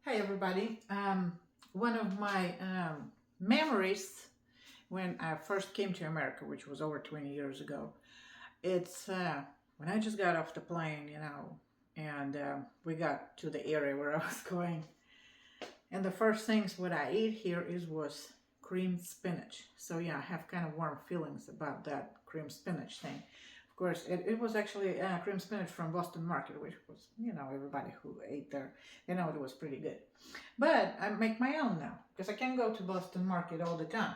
Hi everybody. One of my memories when I first came to America, which was over 20 years ago, it's when I just got off the plane, and we got to the area where I was going. And the first things what I ate here was creamed spinach. So yeah, I have kind of warm feelings about that creamed spinach thing. Of course, it was actually cream spinach from Boston Market, which was, everybody who ate there, it was pretty good. But I make my own now because I can't go to Boston Market all the time.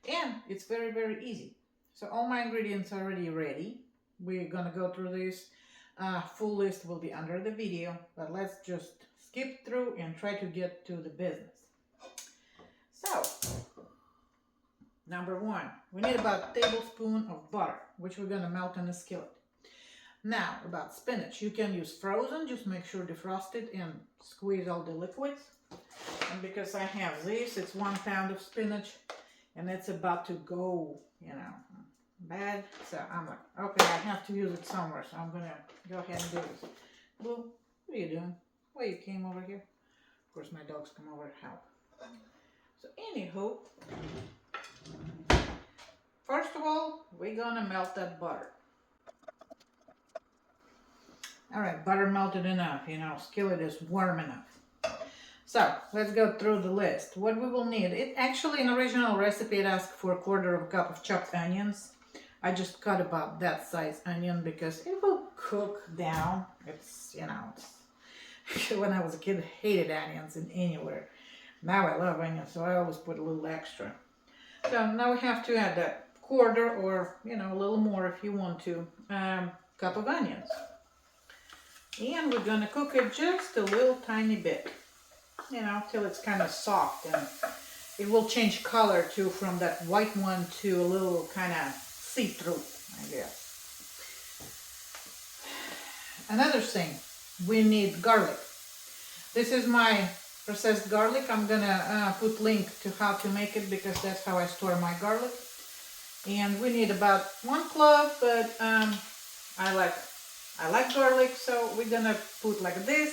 And it's very, very easy. So all my ingredients are already ready. We're gonna go through this. Full list will be under the video, but let's just skip through and try to get to the business. So, number one, we need about a tablespoon of butter, which we're gonna melt in a skillet. Now, about spinach, you can use frozen, just make sure defrost it and squeeze all the liquids. And because I have this, it's 1 pound of spinach, and it's about to go, bad. So I'm like, okay, I have to use it somewhere, so I'm gonna go ahead and do this. Blue, what are you doing? Why you came over here? Of course, my dogs come over to help. So anywho, first of all, we're gonna melt that butter. All right, butter melted enough, skillet is warm enough. So let's go through the list. What we will need, it actually in original recipe it asked for 1/4 cup of chopped onions. I just cut about that size onion because it will cook down. It's, when I was a kid, I hated onions in anywhere. Now I love onions, so I always put a little extra. So now we have to add that 1/4 or, a little more if you want to, cup of onions. And we're gonna cook it just a little tiny bit, till it's kind of soft, and it will change color too from that white one to a little kind of see-through, I guess. Another thing, we need garlic. This is my processed garlic. I'm gonna put link to how to make it because that's how I store my garlic. And we need about 1 clove, but I like garlic, so we're gonna put like this.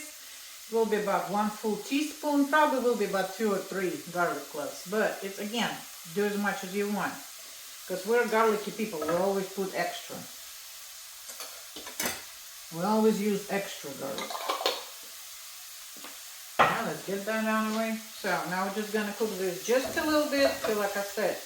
It will be about 1 full teaspoon, probably will be about 2 or 3 garlic cloves. But it's, again, do as much as you want. Because we're garlicky people, we always put extra. We always use extra garlic. Now let's get that out of the way. So now we're just gonna cook this just a little bit, till, like I said,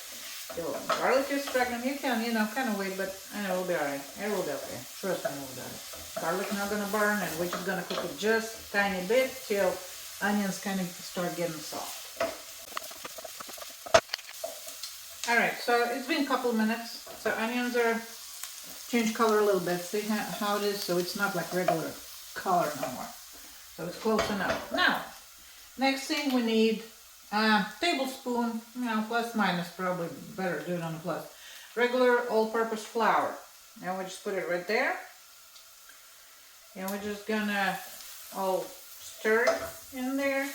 till garlic is pregnant. You can, kind of wait, but it will be alright. It will be okay. Trust me, it will be alright. Garlic not gonna burn, and we're just gonna cook it just a tiny bit till onions kind of start getting soft. Alright, so it's been a couple minutes. So onions are changed color a little bit. See how it is? So it's not like regular color no more. So it's close enough. Now, next thing we need a tablespoon, plus minus, probably better do it on the plus. Regular all-purpose flour. And we just put it right there. And we're just gonna all stir it in there.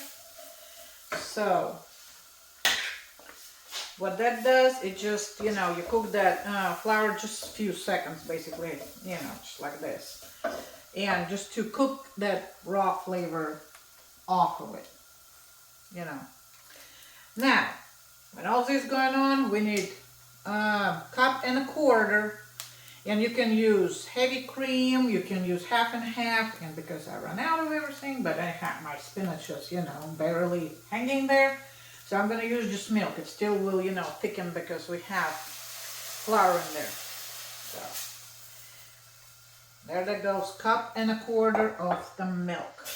So what that does, it just, you cook that flour just a few seconds, basically, just like this. And just to cook that raw flavor off of it, Now, when all this is going on, we need a 1.25 cups. And you can use heavy cream, you can use 1/2 and because I run out of everything, but I have my spinach is, barely hanging there. So I'm gonna use just milk. It still will, thicken because we have flour in there. So there that goes, 1.25 cups of the milk.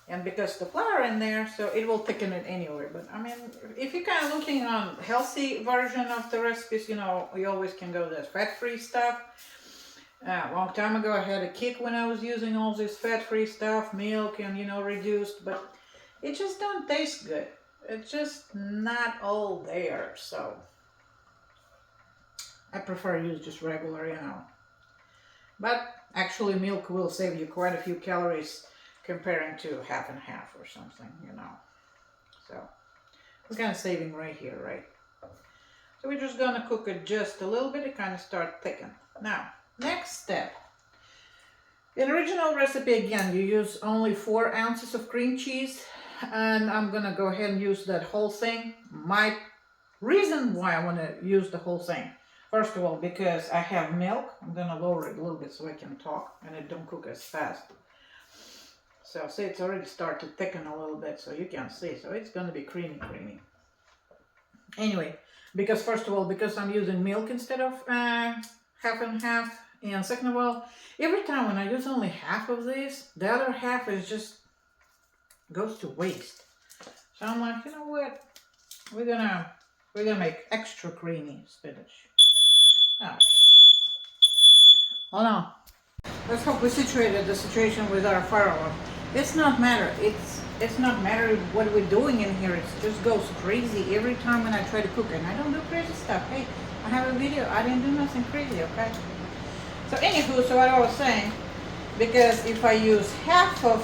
And because the flour in there, so it will thicken it anyway. But I mean, if you're kind of looking on healthy version of the recipes, you always can go this fat-free stuff. A long time ago, I had a kick when I was using all this fat-free stuff, milk and, reduced, but it just don't taste good. It's just not all there, so I prefer to use just regular, But actually, milk will save you quite a few calories comparing to 1/2 or something, So we're kind of saving right here, right? So we're just gonna cook it just a little bit. It kind of start thickening. Now, next step, In original recipe, again, you use only 4 ounces of cream cheese, and I'm gonna go ahead and use that whole thing. My reason why I want to use the whole thing, first of all, because I have milk. I'm gonna lower it a little bit so I can talk and it don't cook as fast. So see, it's already started to thicken a little bit, so you can see. So it's gonna be creamy. Anyway, because first of all, because I'm using milk instead of half and half, and second of all, every time when I use only half of this, the other half is just goes to waste. So I'm like, you know what? We're gonna make extra creamy spinach. Now, hold on. Let's hope we situated the situation with our fire alarm. It's not matter. It's not matter what we're doing in here. It just goes crazy every time when I try to cook. And I don't do crazy stuff. Hey, I have a video. I didn't do nothing crazy, okay? So anywho, so what I was saying, because if I use half of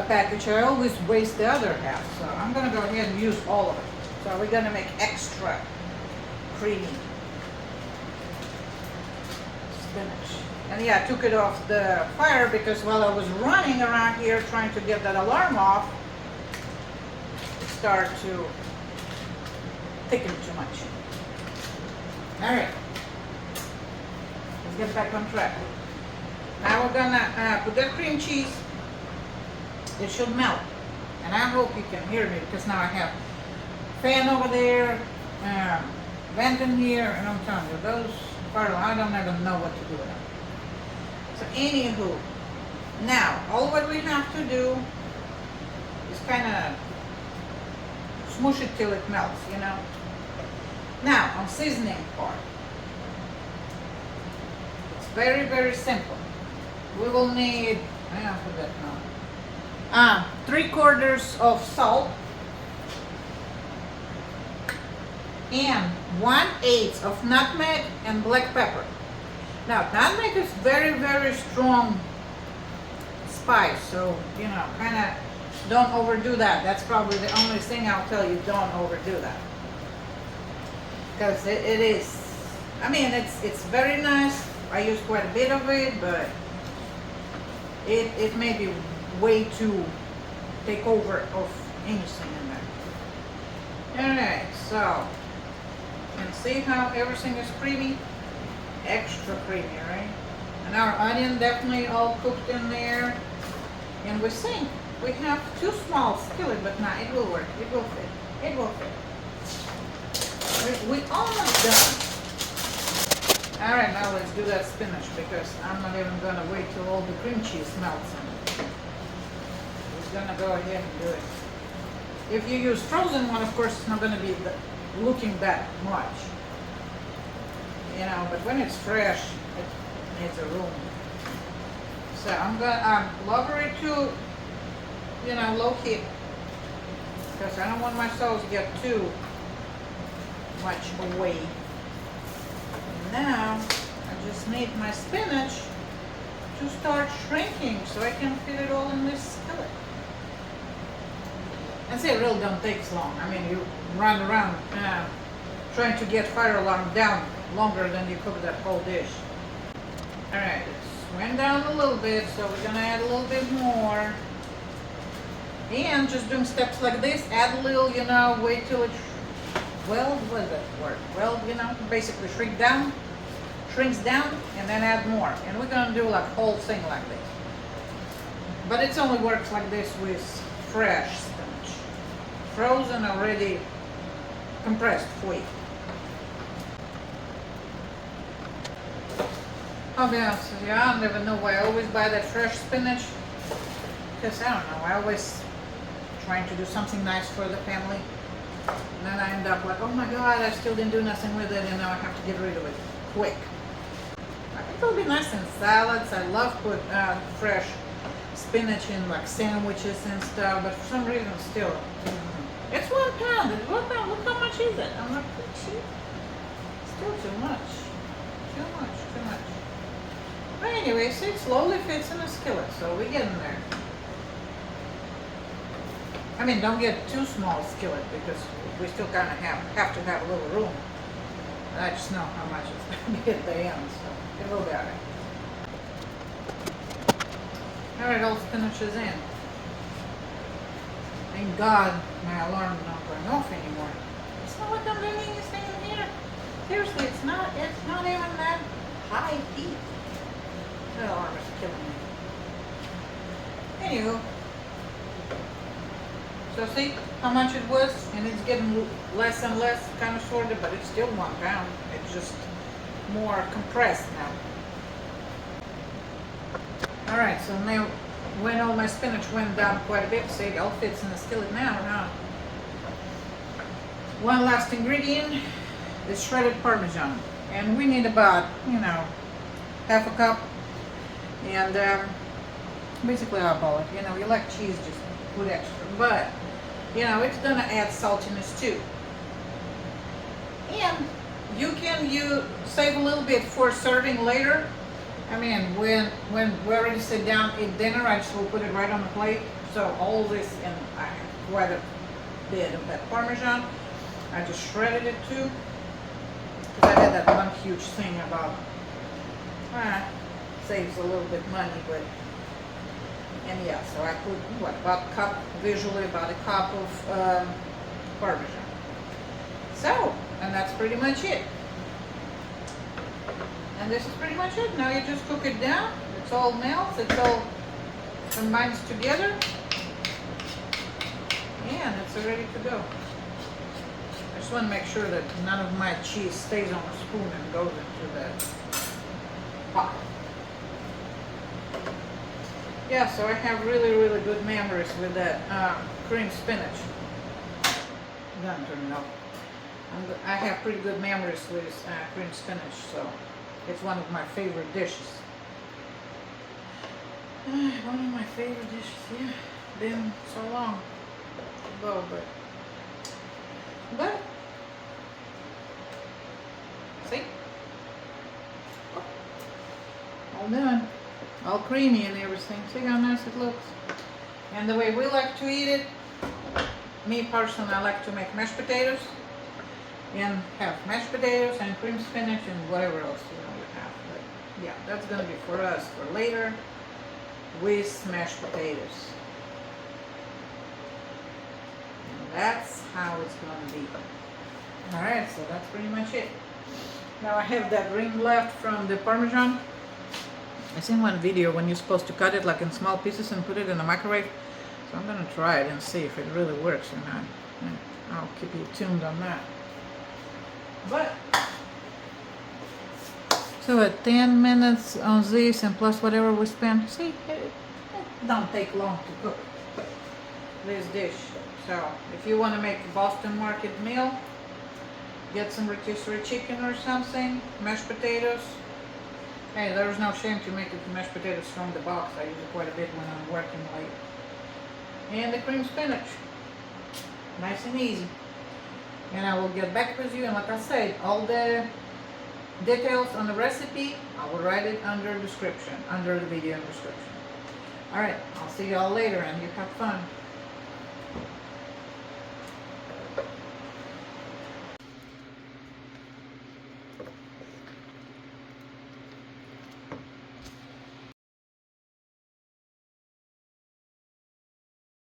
package, I always waste the other half. So I'm gonna go ahead and use all of it. So we're gonna make extra creamy spinach. And yeah, I took it off the fire because while I was running around here trying to get that alarm off, it started to thicken too much. Alright, let's get back on track. Now we're gonna put that cream cheese. It should melt. And I hope you can hear me because now I have fan over there, vent in here, and I'm telling you, those fire, I don't even know what to do with them. So anywho, now all what we have to do is kind of smoosh it till it melts, you know. Now on seasoning part, it's very simple. We will need, I forget now, 3/4 of salt and 1/8 of nutmeg and black pepper. Now, nutmeg is very strong spice, so, you know, kind of don't overdo that. That's probably the only thing I'll tell you, don't overdo that. Because it is, I mean, it's very nice. I use quite a bit of it, but it may be way too take over of anything in there. Alright, so, you can see how everything is creamy. Extra creamy, right? And our onion definitely all cooked in there. And we think we have 2 small skillet, but nah, it will work. It will fit. It will fit. We almost done. Alright, now let's do that spinach because I'm not even gonna wait till all the cream cheese melts in it. We're gonna go ahead and do it. If you use frozen one, of course, it's not gonna be looking that much. You know, but when it's fresh, it needs a room. So I'm gonna lower it to, you know, low heat because I don't want my sauce to get too much away. Now I just need my spinach to start shrinking so I can fit it all in this skillet. And say it really don't take long. I mean, you run around trying to get fire alarm down longer than you cook that whole dish. Alright, it's went down a little bit, so we're gonna add a little bit more. And just doing steps like this, add a little, you know, wait till it, well, what does that work? Well, you know, basically shrinks down, and then add more. And we're gonna do like whole thing like this. But it only works like this with fresh spinach. Frozen already compressed wheat. I'll be honest with you, I don't even know why I always buy that fresh spinach. Because I don't know, I always trying to do something nice for the family. And then I end up like, oh my god, I still didn't do nothing with it and now I have to get rid of it quick. I think it'll be nice in salads. I love put fresh spinach in like sandwiches and stuff, but for some reason still. It's £1. It's £1. Look how much is it? I'm like, cheap. Still too much. Too much. But anyway, see, it slowly fits in the skillet, so we're getting there. I mean, don't get too small skillet because we still kind of have to have a little room. And I just know how much it's going to be at the end, so it will be alright. Alright, all spinach is in. Thank God my alarm's not going off anymore. It's not like I'm doing anything in here. Seriously, it's not even that high heat. The alarm is killing me. Anywho. So see how much it was? And it's getting less and less kind of sorted, but it's still 1 pound. It's just more compressed now. Alright, so now when all my spinach went down quite a bit, see, it all fits in the skillet now. One last ingredient is shredded Parmesan. And we need about, half a cup. And basically eyeball it. You like cheese, just put extra. But, it's going to add saltiness too. And you can save a little bit for serving later. I mean, when we already sit down eat dinner, I just will put it right on the plate. So all this, and I have quite a bit of that Parmesan. I just shredded it too. Because I had that one huge thing about, saves a little bit money, but, and yeah, so I put, about a cup, visually about a cup of Parmesan. So, and that's pretty much it. And this is pretty much it. Now you just cook it down. It's all melts. It's all combines together. And it's ready to go. I just want to make sure that none of my cheese stays on the spoon and goes into the pot. Yeah, so I have really, really good memories with that cream spinach. I have pretty good memories with cream spinach, so it's one of my favorite dishes. One of my favorite dishes, yeah. Been so long ago, but see? All done. All creamy and everything. See how nice it looks? And the way we like to eat it, me personally, I like to make mashed potatoes. And have mashed potatoes and cream spinach and whatever else you have. But yeah, that's going to be for us for later with mashed potatoes. And that's how it's going to be. Alright, so that's pretty much it. Now I have that ring left from the Parmesan. I seen one video when you're supposed to cut it like in small pieces and put it in the microwave. So I'm going to try it and see if it really works or not. I'll keep you tuned on that. But so at 10 minutes on this and plus whatever we spend, see, it don't take long to cook this dish. So if you want to make a Boston market meal, get some rotisserie chicken or something, mashed potatoes. Hey, there's no shame to make it mashed potatoes from the box. I use it quite a bit when I'm working late. And the cream spinach, nice and easy. And I will get back with you, and like I said, all the details on the recipe, I will write it under the video description. Alright, I'll see you all later, and you have fun.